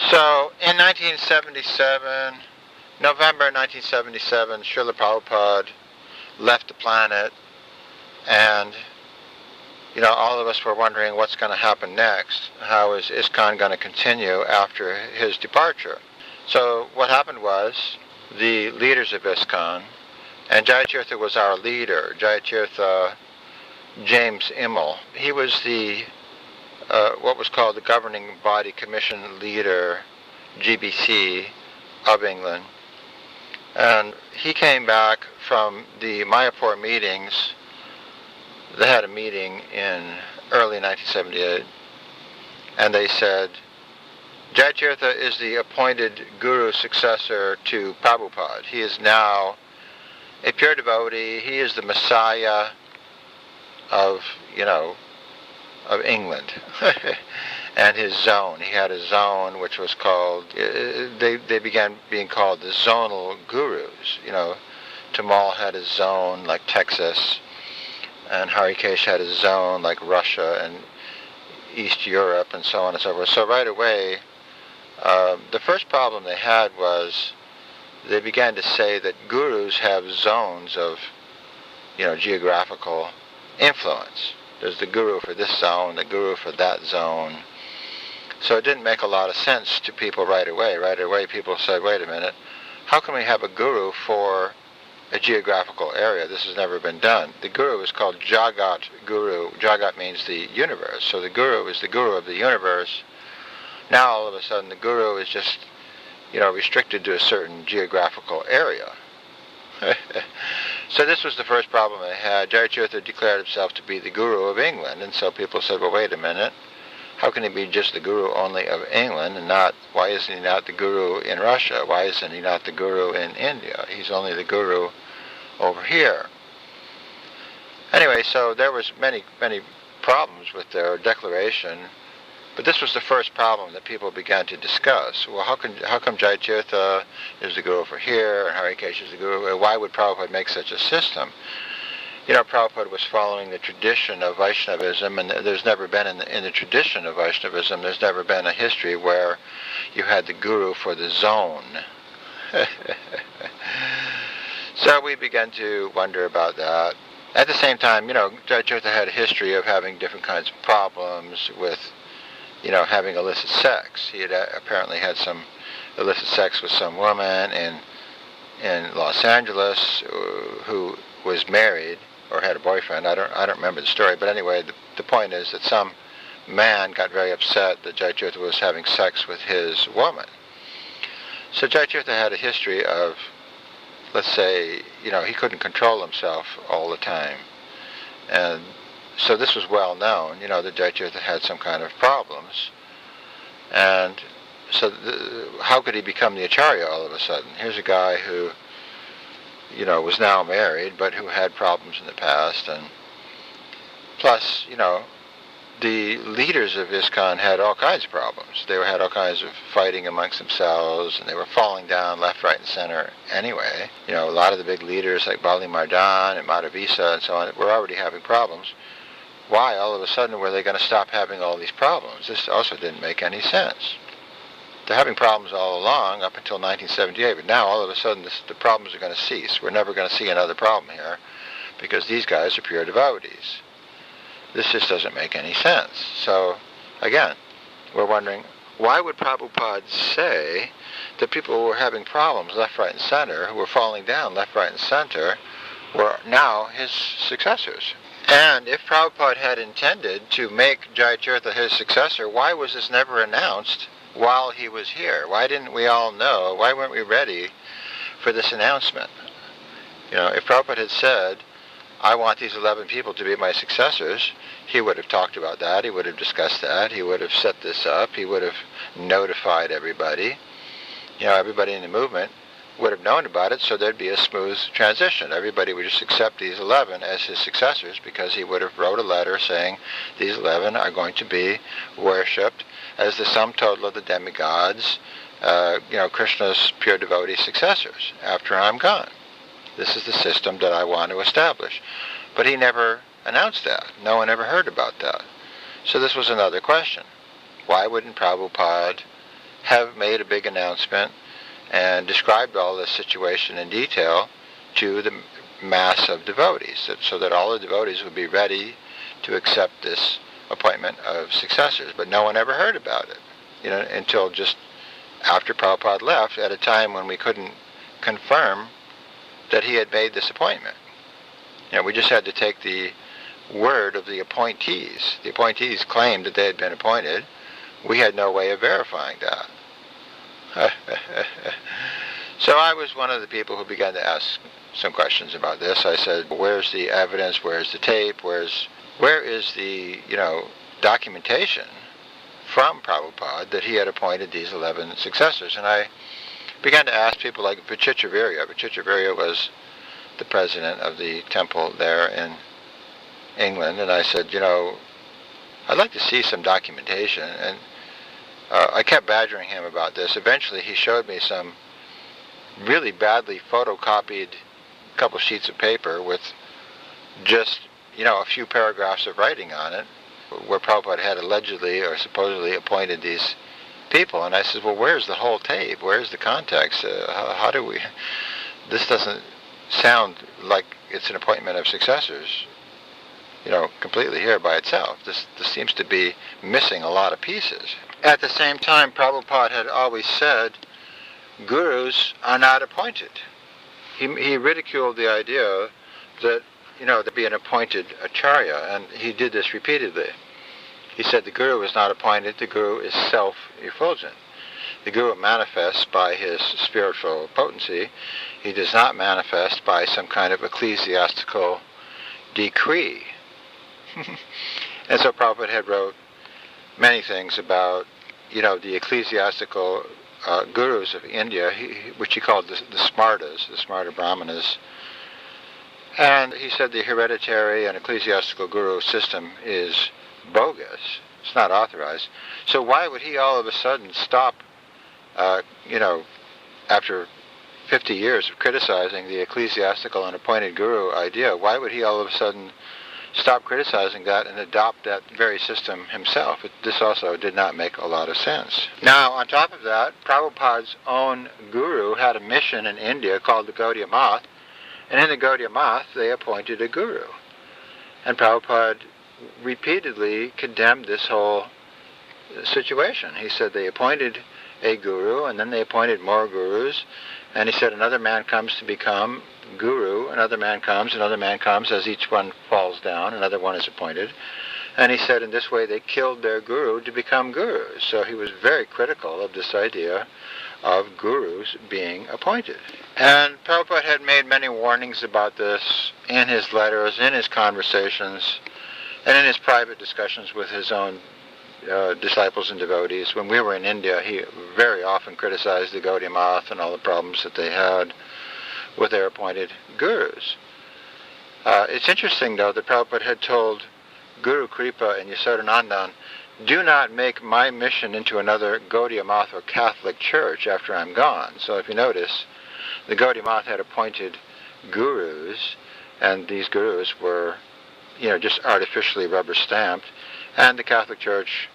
So in 1977, November 1977, Srila Prabhupada left the planet, and all of us were wondering what's going to happen next. How is ISKCON going to continue after his departure? So what happened was the leaders of ISKCON, and Jayatirtha was our leader, Jayatirtha James Immel. He was the what was called the Governing Body Commission Leader, GBC, of England. And he came back from the Mayapur meetings. They had a meeting in early 1978, and they said, Jayatirtha is the appointed guru successor to Prabhupada. He is now a pure devotee. He is the Messiah of England. And his zone. He had a zone which was called, they began being called the zonal gurus. Tamal had a zone like Texas, and Harikesh had a zone like Russia and East Europe, and so on and so forth. So right away, the first problem they had was they began to say that gurus have zones of, geographical influence. There's the guru for this zone, the guru for that zone. So it didn't make a lot of sense to people right away. Right away people said, wait a minute, how can we have a guru for a geographical area? This has never been done. The guru is called Jagat Guru. Jagat means the universe. So the guru is the guru of the universe. Now all of a sudden the guru is just, restricted to a certain geographical area. So this was the first problem they had. Jayatirtha declared himself to be the guru of England, and so people said, well, wait a minute. How can he be just the guru only of England, and why isn't he not the guru in Russia? Why isn't he not the guru in India? He's only the guru over here. Anyway, so there was many problems with their declaration, but this was the first problem that people began to discuss. Well, how come Jayatirtha is the guru over here, and Harikesh is the guru? Why would Prabhupada make such a system? Prabhupada was following the tradition of Vaishnavism, and there's never been in the tradition of Vaishnavism, there's never been a history where you had the guru for the zone. So we began to wonder about that. At the same time, Jayatirtha had a history of having different kinds of problems with, having illicit sex. He had apparently had some illicit sex with some woman in Los Angeles who was married or had a boyfriend. I don't remember the story, but anyway, the point is that some man got very upset that Jayatirtha was having sex with his woman. So Jayatirtha had a history of, let's say, he couldn't control himself all the time. And so this was well known, that Jayatirtha had some kind of problems. And so how could he become the Acharya all of a sudden? Here's a guy who was now married, but who had problems in the past, and plus, the leaders of ISKCON had all kinds of problems. They had all kinds of fighting amongst themselves, and they were falling down left, right, and center anyway. A lot of the big leaders like Bali Mardan and Madhavisa and so on were already having problems. Why all of a sudden were they going to stop having all these problems? This also didn't make any sense. They're having problems all along up until 1978, but now all of a sudden the problems are going to cease. We're never going to see another problem here because these guys are pure devotees. This just doesn't make any sense. So, again, we're wondering, why would Prabhupada say that people who were having problems left, right, and center, who were falling down left, right, and center, were now his successors? And if Prabhupada had intended to make Jayatirtha his successor, why was this never announced while he was here? Why didn't we all know? Why weren't we ready for this announcement? If Prabhupada had said, I want these 11 people to be my successors, he would have talked about that, he would have discussed that, he would have set this up, he would have notified everybody. Everybody in the movement would have known about it, so there'd be a smooth transition. Everybody would just accept these 11 as his successors because he would have wrote a letter saying these 11 are going to be worshipped as the sum total of the demigods, Krishna's pure devotee successors after I'm gone. This is the system that I want to establish. But he never announced that. No one ever heard about that. So this was another question. Why wouldn't Prabhupada have made a big announcement and described all this situation in detail to the mass of devotees, so that all the devotees would be ready to accept this appointment of successors. But no one ever heard about it, until just after Prabhupada left, at a time when we couldn't confirm that he had made this appointment. We just had to take the word of the appointees. The appointees claimed that they had been appointed. We had no way of verifying that. So I was one of the people who began to ask some questions about this. I said, where's the evidence? Where's the tape? Where is the, documentation from Prabhupada that he had appointed these 11 successors? And I began to ask people like Vichitravirya. Vichitravirya was the president of the temple there in England, and I said, I'd like to see some documentation. And I kept badgering him about this. Eventually he showed me some really badly photocopied couple sheets of paper with just, a few paragraphs of writing on it, where Prabhupada had allegedly or supposedly appointed these people. And I said, well, where's the whole tape? Where's the context? How do we... This doesn't sound like it's an appointment of successors, completely here by itself. This seems to be missing a lot of pieces. At the same time, Prabhupada had always said, gurus are not appointed. He ridiculed the idea that, there'd be an appointed acharya, and he did this repeatedly. He said the guru is not appointed, the guru is self-effulgent. The guru manifests by his spiritual potency. He does not manifest by some kind of ecclesiastical decree. And so Prabhupada had wrote many things about, the ecclesiastical gurus of India, which he called the Smartas, the Smarta Brahmanas. And he said the hereditary and ecclesiastical guru system is bogus. It's not authorized. So why would he all of a sudden stop, after 50 years of criticizing the ecclesiastical and appointed guru idea, why would he all of a sudden stop criticizing that and adopt that very system himself? This also did not make a lot of sense. Now, on top of that, Prabhupada's own guru had a mission in India called the Gaudiya Math, and in the Gaudiya Math they appointed a guru. And Prabhupada repeatedly condemned this whole situation. He said they appointed a guru, and then they appointed more gurus, and he said another man comes to become guru, another man comes, as each one falls down, another one is appointed. And he said in this way they killed their guru to become gurus. So he was very critical of this idea of gurus being appointed. And Prabhupada had made many warnings about this in his letters, in his conversations, and in his private discussions with his own disciples and devotees. When we were in India, he very often criticized the Gaudiya Math and all the problems that they had with their appointed gurus. It's interesting, though, that Prabhupada had told Guru Kripa and Yasodhanandan, do not make my mission into another Gaudiya Math or Catholic church after I'm gone. So if you notice, the Gaudiya Math had appointed gurus, and these gurus were, just artificially rubber stamped, and the Catholic Church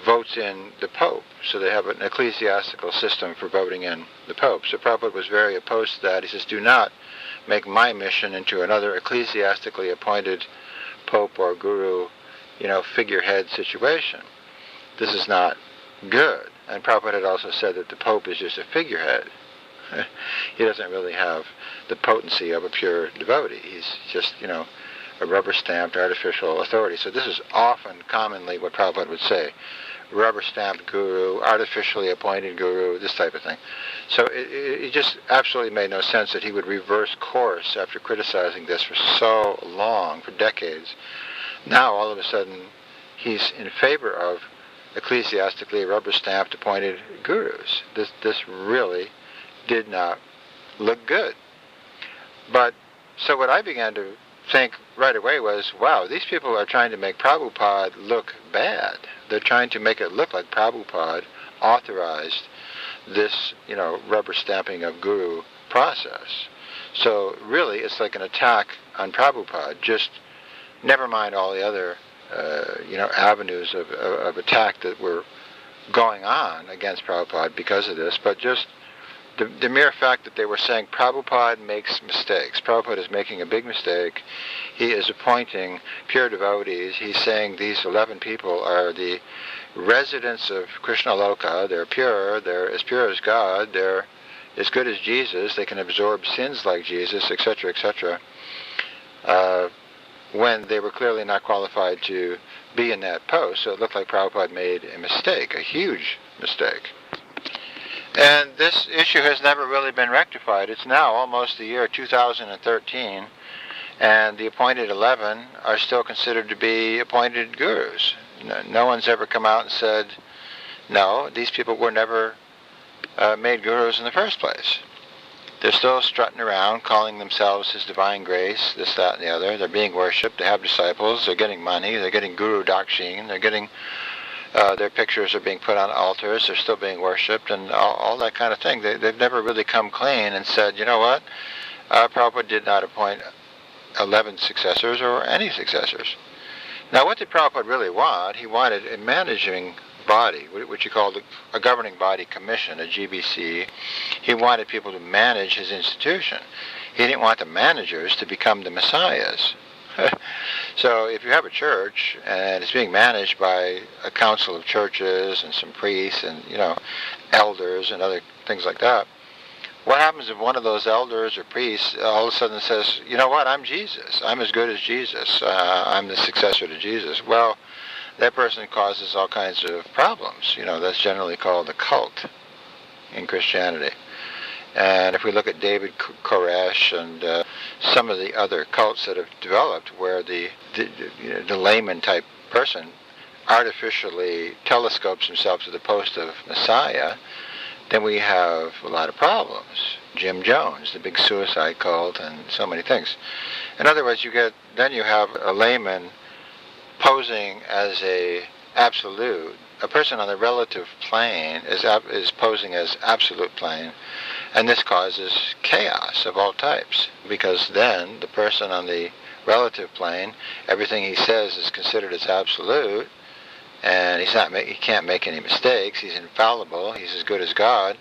votes in the Pope. So they have an ecclesiastical system for voting in the Pope. So Prabhupada was very opposed to that. He says, do not make my mission into another ecclesiastically appointed Pope or Guru, figurehead situation. This is not good. And Prabhupada had also said that the Pope is just a figurehead. He doesn't really have the potency of a pure devotee. He's just, a rubber-stamped artificial authority. So this is often, commonly, what Prabhupada would say. Rubber-stamped guru, artificially appointed guru, this type of thing. So it just absolutely made no sense that he would reverse course after criticizing this for so long, for decades. Now, all of a sudden, he's in favor of ecclesiastically rubber-stamped appointed gurus. This really did not look good. But, so what I began to think right away was, wow, these people are trying to make Prabhupada look bad. They're trying to make it look like Prabhupada authorized this, rubber stamping of guru process. So really, it's like an attack on Prabhupada. Just never mind all the other, avenues of attack that were going on against Prabhupada because of this, but just the mere fact that they were saying Prabhupada makes mistakes. Prabhupada is making a big mistake. He is appointing pure devotees. He's saying these 11 people are the residents of Krishna Loka. They're pure. They're as pure as God. They're as good as Jesus. They can absorb sins like Jesus, etc., etc. When they were clearly not qualified to be in that post. So it looked like Prabhupada made a mistake, a huge mistake. And this issue has never really been rectified. It's now almost the year 2013, and the appointed 11 are still considered to be appointed gurus. No one's ever come out and said, no, these people were never made gurus in the first place. They're still strutting around, calling themselves His Divine Grace, this, that, and the other. They're being worshipped. They have disciples. They're getting money. They're getting Guru Dakshin. They're getting... their pictures are being put on altars. They're still being worshipped, and all that kind of thing. They've never really come clean and said, you know what? Prabhupada did not appoint 11 successors or any successors. Now, what did Prabhupada really want? He wanted a managing body, which he called a governing body commission, a GBC. He wanted people to manage his institution. He didn't want the managers to become the messiahs. So if you have a church and it's being managed by a council of churches and some priests and, elders and other things like that, what happens if one of those elders or priests all of a sudden says, you know what, I'm Jesus. I'm as good as Jesus. I'm the successor to Jesus. Well, that person causes all kinds of problems. That's generally called a cult in Christianity. And if we look at David Koresh and some of the other cults that have developed where the layman type person artificially telescopes himself to the post of Messiah, then we have a lot of problems. Jim Jones, the big suicide cult, and so many things. In other words, you have a layman posing as a absolute. A person on the relative plane is posing as absolute plane, and this causes chaos of all types, because then the person on the relative plane, everything he says is considered as absolute, and he can't make any mistakes. He's infallible. He's as good as God.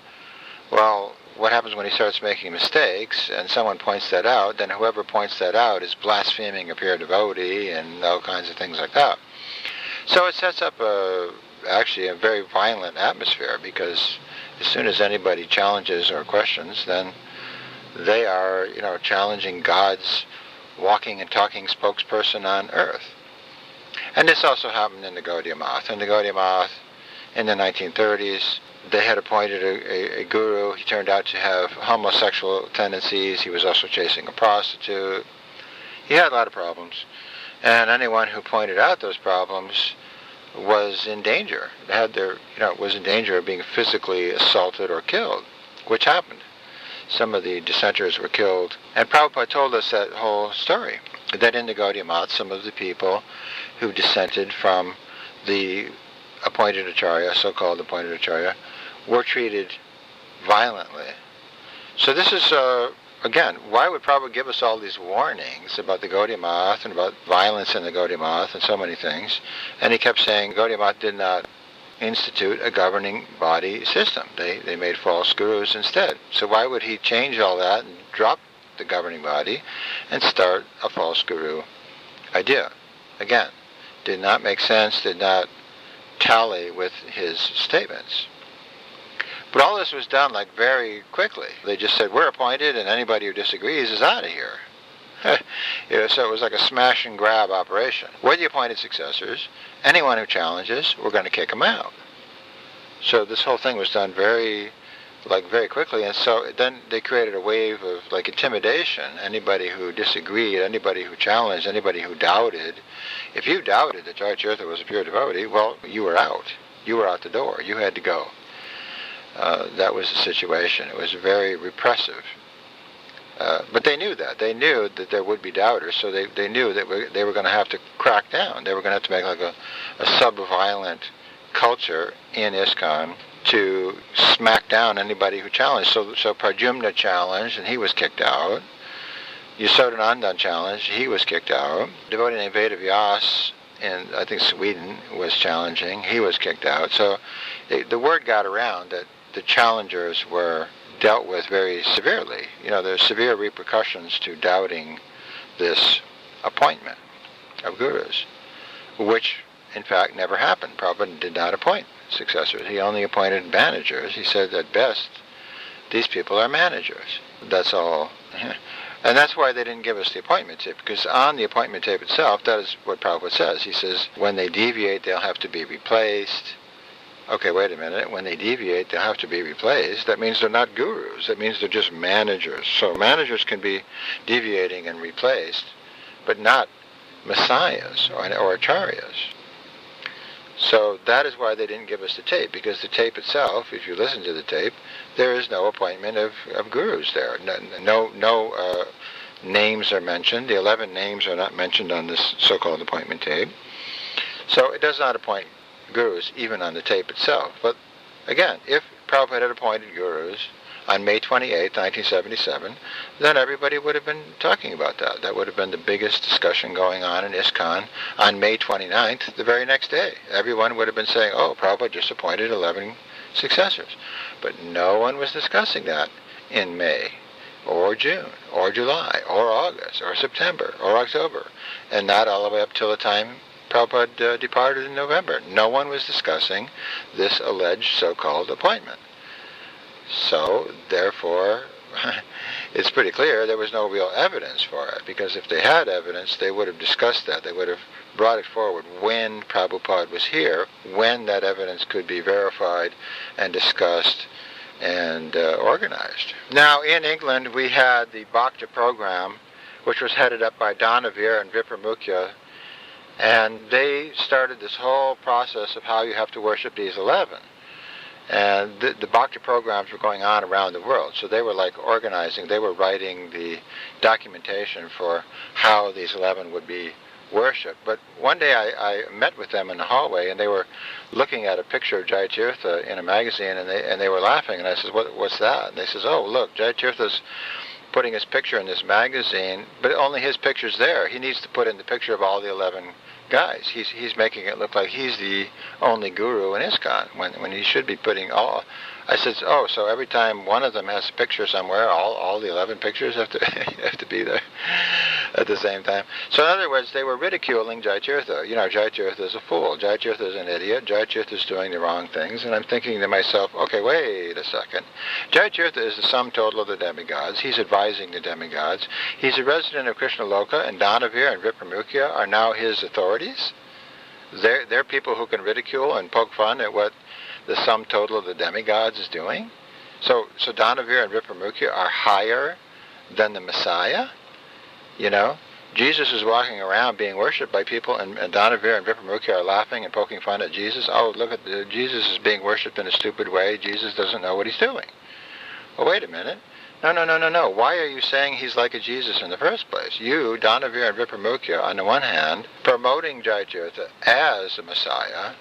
Well, what happens when he starts making mistakes and someone points that out? Then whoever points that out is blaspheming a pure devotee and all kinds of things like that. So it sets up actually a very violent atmosphere, because as soon as anybody challenges or questions, then they are, challenging God's walking and talking spokesperson on earth. And this also happened in the Gaudiya Math. In the Gaudiya Math, in the 1930s, they had appointed a guru. He turned out to have homosexual tendencies. He was also chasing a prostitute. He had a lot of problems. And anyone who pointed out those problems was in danger. Was in danger of being physically assaulted or killed, which happened. Some of the dissenters were killed. And Prabhupada told us that whole story, that in the Gaudiya Math, some of the people who dissented from the appointed acharya, so-called appointed acharya, were treated violently. So this is, again, why would Prabhupada give us all these warnings about the Gaudiya Math and about violence in the Gaudiya Math and so many things? And he kept saying Gaudiya Math did not institute a governing body system. They made false gurus instead. So why would he change all that and drop the governing body and start a false guru idea? Again, did not make sense, did not tally with his statements. But all this was done very quickly. They just said, we're appointed, and anybody who disagrees is out of here. So it was like a smash and grab operation. We're the appointed successors. Anyone who challenges, we're going to kick them out. So this whole thing was done very quickly, and so then they created a wave of intimidation. Anybody who disagreed, anybody who challenged, anybody who doubted. If you doubted that Jai Tirtha was a pure devotee, well, you were out. You were out the door. You had to go. That was the situation. It was very repressive. But they knew that. They knew that there would be doubters, so they knew that they were going to have to crack down. They were going to have to make a sub-violent culture in ISKCON to smack down anybody who challenged. So Pradyumna challenged, and he was kicked out. Yasodhanandan challenged, he was kicked out. Devotee named Vedavyas in, I think, Sweden was challenging, he was kicked out. So the word got around that the challengers were dealt with very severely. There's severe repercussions to doubting this appointment of gurus, which in fact never happened. Prabhupada did not appoint successors. He only appointed managers. He said at best, these people are managers. That's all. And that's why they didn't give us the appointment tape, because on the appointment tape itself, that is what Prabhupada says. He says, when they deviate, they'll have to be replaced. Okay, wait a minute. When they deviate, they'll have to be replaced. That means they're not gurus. That means they're just managers. So managers can be deviating and replaced, but not messiahs or acharyas. So that is why they didn't give us the tape, because the tape itself, if you listen to the tape, there is no appointment of gurus there. No names are mentioned. The 11 names are not mentioned on this so-called appointment tape. So it does not appoint gurus even on the tape itself. But again, if Prabhupada had appointed gurus on May 28, 1977, then everybody would have been talking about that. That would have been the biggest discussion going on in ISKCON on May 29th, the very next day. Everyone would have been saying, oh, Prabhupada just appointed 11 successors. But no one was discussing that in May, or June, or July, or August, or September, or October, and not all the way up till the time Prabhupada departed in November. No one was discussing this alleged so-called appointment. So, therefore, it's pretty clear there was no real evidence for it, because if they had evidence, they would have discussed that. They would have brought it forward when Prabhupada was here, when that evidence could be verified and discussed and organized. Now, in England, we had the Bhakti program, which was headed up by Danavir and Vipramukhya, and they started this whole process of how you have to worship these 11. And the Bhakti programs were going on around the world, so they were like organizing, they were writing the documentation for how these 11 would be worshipped. But one day I met with them in the hallway, and they were looking at a picture of Jayatirtha in a magazine, and they were laughing, and I said, what's that? And they says, oh, look, Jayatirtha's putting his picture in this magazine, but only his picture's there. He needs to put in the picture of all the 11 guys. He's making it look like he's the only guru in ISKCON when he should be putting all. I said, oh, so every time one of them has a picture somewhere, all the 11 pictures have to be there at the same time. So in other words, they were ridiculing Jayatirtha. Jayatirtha is a fool. Jayatirtha is an idiot. Jayatirtha is doing the wrong things. And I'm thinking to myself, okay, wait a second. Jayatirtha is the sum total of the demigods. He's advising the demigods. He's a resident of Krishna Loka, and Danavir and Vipramukhya are now his authorities. They're people who can ridicule and poke fun at what the sum total of the demigods is doing. So Danavir and Vipramukhya are higher than the Messiah. Jesus is walking around being worshipped by people, and Danavir and Vipramukhya are laughing and poking fun at Jesus. Oh, look at Jesus is being worshipped in a stupid way. Jesus doesn't know what he's doing. Well, wait a minute. No. Why are you saying he's like a Jesus in the first place? You, Danavir and Vipramukhya, on the one hand, promoting Jayatirtha as a Messiah,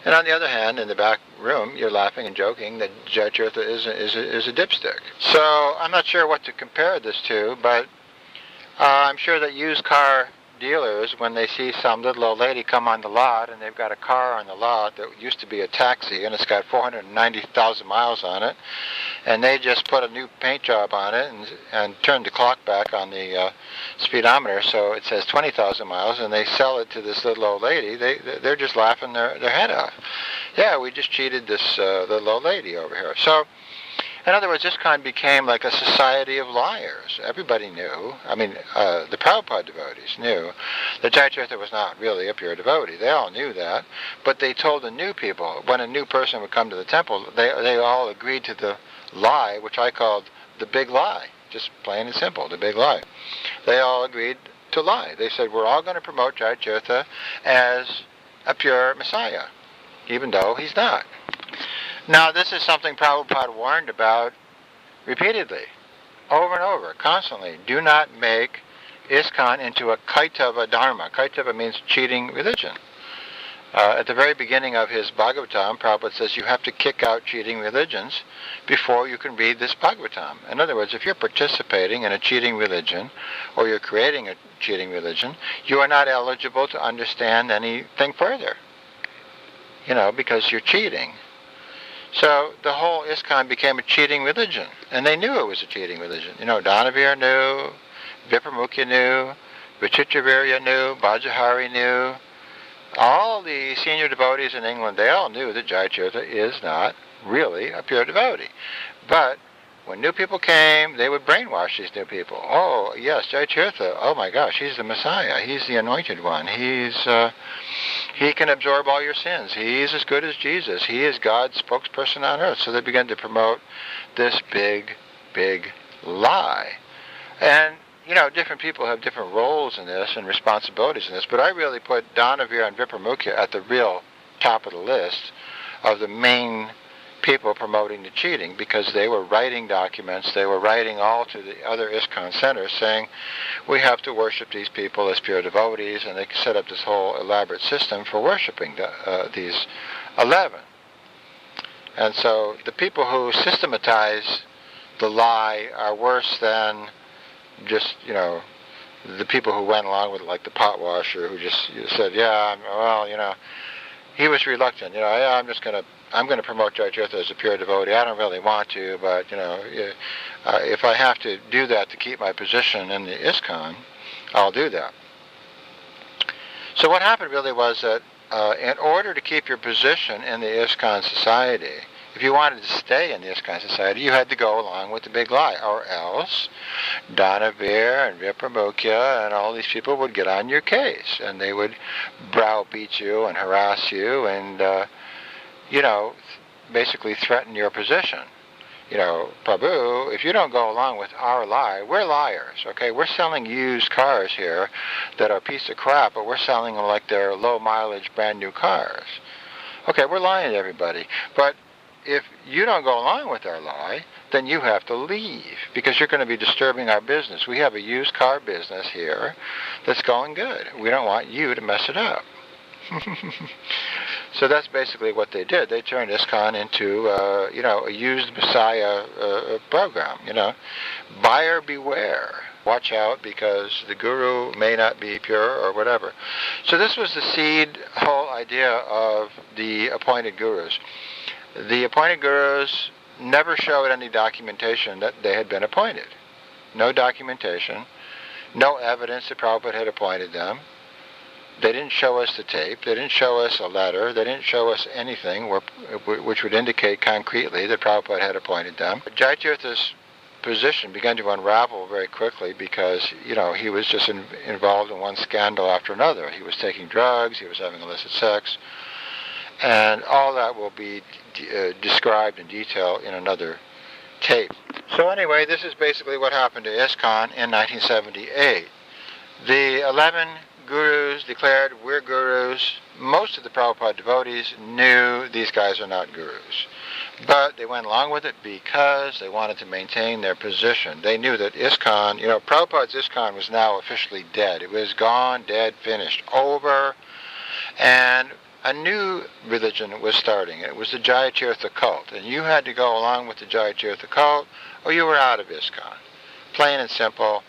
and on the other hand, in the back room, you're laughing and joking that Jayatirtha is a dipstick. So I'm not sure what to compare this to, but I'm sure that used car dealers, when they see some little old lady come on the lot, and they've got a car on the lot that used to be a taxi, and it's got 490,000 miles on it, and they just put a new paint job on it and turned the clock back on the speedometer so it says 20,000 miles, and they sell it to this little old lady, they're just laughing their head off. Yeah, we just cheated this little old lady over here. So, in other words, ISKCON became like a society of liars. Everybody knew, the Prabhupada devotees knew that Jayatirtha was not really a pure devotee. They all knew that, but they told the new people, when a new person would come to the temple, they all agreed to the lie, which I called the big lie, just plain and simple, the big lie. They all agreed to lie. They said, we're all going to promote Jayatirtha as a pure Messiah, even though he's not. Now, this is something Prabhupada warned about repeatedly, over and over, constantly. Do not make ISKCON into a Kaitava dharma. Kaitava means cheating religion. At the very beginning of his Bhagavatam, Prabhupada says you have to kick out cheating religions before you can read this Bhagavatam. In other words, if you're participating in a cheating religion, or you're creating a cheating religion, you are not eligible to understand anything further, because you're cheating. So the whole ISKCON became a cheating religion, and they knew it was a cheating religion. Donavir knew, Vipramukhya knew, Vichitravirya knew, Bhajahari knew. All the senior devotees in England, they all knew that Jayatirath is not really a pure devotee. But when new people came, they would brainwash these new people. Oh, yes, Jayatirath, oh my gosh, he's the Messiah. He's the anointed one. He can absorb all your sins. He's as good as Jesus. He is God's spokesperson on earth. So they began to promote this big, big lie. And different people have different roles in this and responsibilities in this, but I really put Donavir and Vipramukhya at the real top of the list of the main people promoting the cheating, because they were writing documents, they were writing all to the other ISKCON centers saying, we have to worship these people as pure devotees, and they set up this whole elaborate system for worshiping these 11. And so the people who systematize the lie are worse than just, the people who went along with it, like the pot washer who just said, he was reluctant. I'm going to promote Jayatirath as a pure devotee. I don't really want to, but, if I have to do that to keep my position in the ISKCON, I'll do that. So what happened really was that in order to keep your position in the ISKCON society, if you wanted to stay in the ISKCON society, you had to go along with the big lie, or else Donavir and Vipramukhya and all these people would get on your case, and they would browbeat you and harass you and, basically threaten your position. Prabhu, if you don't go along with our lie, we're liars, okay? We're selling used cars here that are a piece of crap, but we're selling them like they're low-mileage, brand-new cars. Okay, we're lying to everybody, but if you don't go along with our lie, then you have to leave, because you're going to be disturbing our business. We have a used car business here that's going good. We don't want you to mess it up. So that's basically what they did. They turned ISKCON into, a used Messiah program. Buyer beware. Watch out, because the guru may not be pure or whatever. So this was the seed whole idea of the appointed gurus. The appointed gurus never showed any documentation that they had been appointed. No documentation, no evidence that Prabhupada had appointed them. They didn't show us the tape. They didn't show us a letter. They didn't show us anything which would indicate concretely that Prabhupada had appointed them. Jayatiratha's position began to unravel very quickly because, he was just involved in one scandal after another. He was taking drugs. He was having illicit sex. And all that will be described in detail in another tape. So anyway, this is basically what happened to ISKCON in 1978. The 11 gurus declared, we're gurus. Most of the Prabhupada devotees knew these guys are not gurus. But they went along with it because they wanted to maintain their position. They knew that ISKCON, Prabhupada's ISKCON was now officially dead. It was gone, dead, finished, over. And a new religion was starting. It was the Jayatiratha cult. And you had to go along with the Jayatiratha cult or you were out of ISKCON. Plain and simple.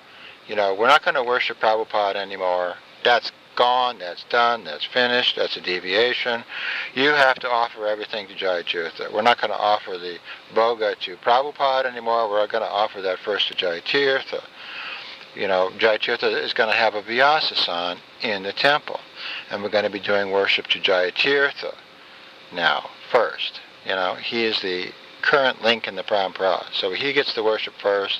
We're not going to worship Prabhupada anymore. That's gone, that's done, that's finished, that's a deviation. You have to offer everything to Jayatiratha. We're not going to offer the Bhoga to Prabhupada anymore. We're going to offer that first to Jayatiratha. Jayatiratha is going to have a Vyasasan in the temple. And we're going to be doing worship to Jayatiratha now, first. He is the current link in the parampara. So he gets the worship first.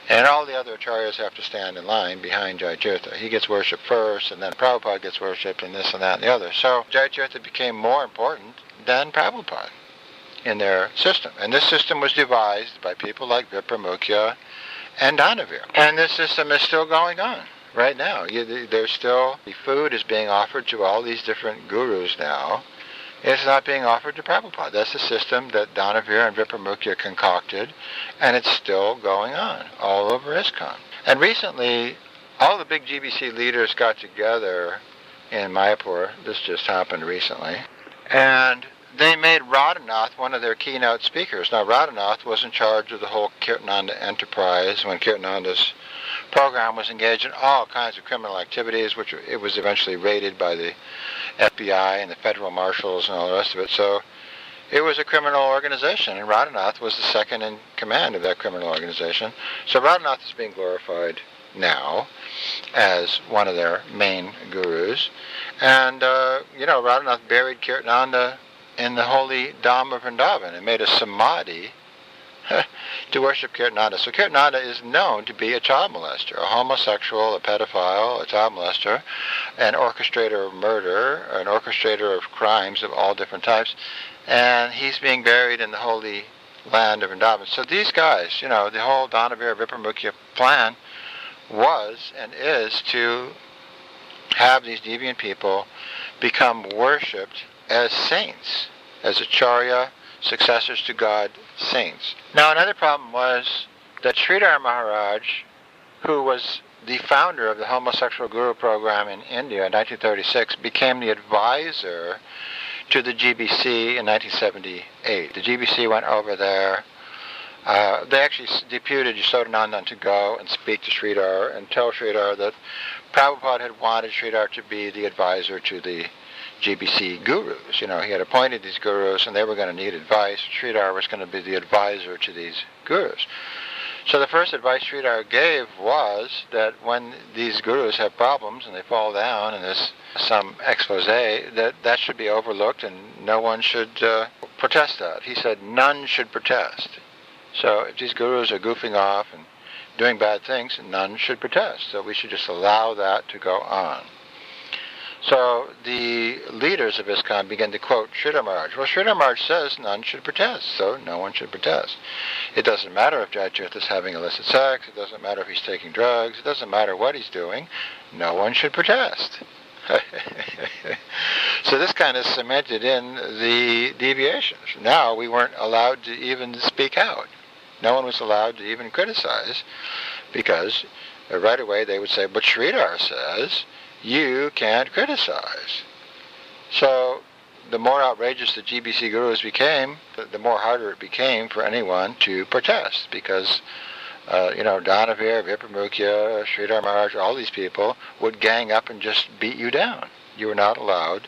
And all the other acharyas have to stand in line behind Jayatiratha. He gets worship first, and then Prabhupada gets worship, and this and that and the other. So Jayatiratha became more important than Prabhupada in their system. And this system was devised by people like Vipramukhya and Donavir. And this system is still going on right now. There's still, the food is being offered to all these different gurus now. It's not being offered to Prabhupada. That's the system that Donavir and Vipramukhya concocted, and it's still going on all over ISKCON. And recently, all the big GBC leaders got together in Mayapur. This just happened recently. And they made Radhanath one of their keynote speakers. Now, Radhanath was in charge of the whole Kirtananda enterprise when Kirtananda's program was engaged in all kinds of criminal activities, which it was eventually raided by the FBI and the federal marshals and all the rest of it. So It was a criminal organization, and Radhanath was the second in command of that criminal organization. So Radhanath is being glorified now as one of their main gurus. And, Radhanath buried Kirtananda in the holy Dham of Vrindavan and made a samadhi to worship Kirtananda. So Kirtananda is known to be a child molester, a homosexual, a pedophile, a child molester, an orchestrator of murder, an orchestrator of crimes of all different types. And he's being buried in the holy land of Vrindavan. So these guys, the whole Dhanavira Vipramukkhya plan was and is to have these deviant people become worshipped as saints, as acharya, successors to God, saints. Now another problem was that Sridhar Maharaj, who was the founder of the homosexual guru program in India in 1936, became the advisor to the GBC in 1978. The GBC went over there. They actually deputed Yashodanandan to go and speak to Sridhar and tell Sridhar that Prabhupada had wanted Sridhar to be the advisor to the GBC gurus. He had appointed these gurus and they were going to need advice. Sridhar was going to be the advisor to these gurus. So the first advice Sridhar gave was that when these gurus have problems and they fall down and there's some expose, that should be overlooked and no one should protest that. He said none should protest. So if these gurus are goofing off and doing bad things, none should protest. So we should just allow that to go on. So the leaders of ISKCON began to quote Sridhar Maharaj. Well, Sridhar Maharaj says none should protest, so no one should protest. It doesn't matter if Jayatirath is having illicit sex. It doesn't matter if he's taking drugs. It doesn't matter what he's doing. No one should protest. So this kind of cemented in the deviations. Now we weren't allowed to even speak out. No one was allowed to even criticize because right away they would say, but Sridhar says you can't criticize. So the more outrageous the GBC gurus became, the more harder it became for anyone to protest because, Dhanavir, Vipramukkhya, Sridhar Maharaj, all these people would gang up and just beat you down. You were not allowed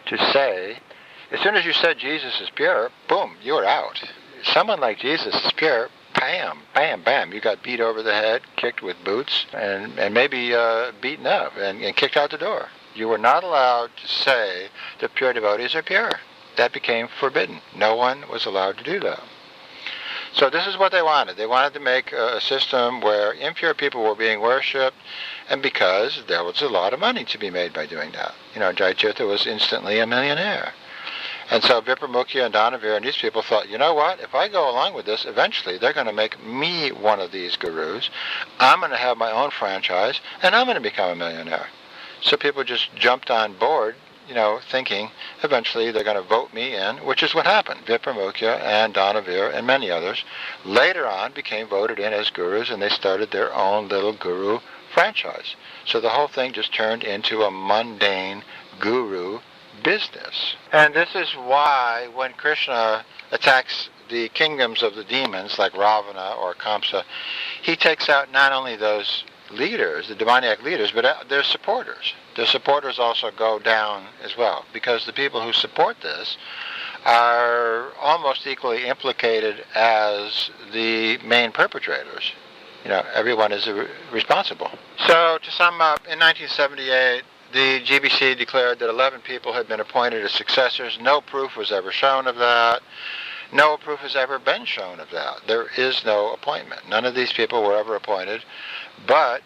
to say, as soon as you said Jesus is pure, boom, you were out. Someone like Jesus is pure, bam, bam, bam. You got beat over the head, kicked with boots, and maybe beaten up and kicked out the door. You were not allowed to say that pure devotees are pure. That became forbidden. No one was allowed to do that. So this is what they wanted. They wanted to make a system where impure people were being worshipped, and because there was a lot of money to be made by doing that. Jayatirath was instantly a millionaire. And so Vipramukkhya and Dhanavir and these people thought, you know what, if I go along with this, eventually they're going to make me one of these gurus. I'm going to have my own franchise, and I'm going to become a millionaire. So people just jumped on board, thinking eventually they're going to vote me in, which is what happened. Vipramukkhya and Dhanavir and many others later on became voted in as gurus, and they started their own little guru franchise. So the whole thing just turned into a mundane guru business. And this is why when Krishna attacks the kingdoms of the demons like Ravana or Kamsa, he takes out not only those leaders, the demoniac leaders, but their supporters. Their supporters also go down as well, because the people who support this are almost equally implicated as the main perpetrators. Everyone is responsible. So to sum up, in 1978, the GBC declared that 11 people had been appointed as successors. No proof was ever shown of that. No proof has ever been shown of that. There is no appointment. None of these people were ever appointed. But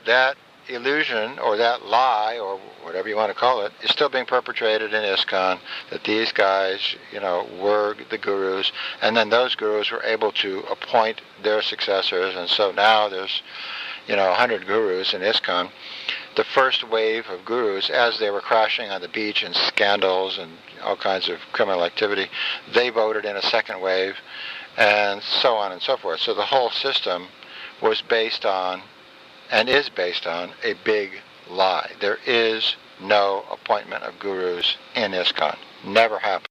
that illusion or that lie or whatever you want to call it is still being perpetrated in ISKCON, that these guys, were the gurus, and then those gurus were able to appoint their successors, and so now there's 100 gurus in ISKCON. The first wave of gurus, as they were crashing on the beach in scandals and all kinds of criminal activity, they voted in a second wave, and so on and so forth. So the whole system was based on, and is based on, a big lie. There is no appointment of gurus in ISKCON. Never happened.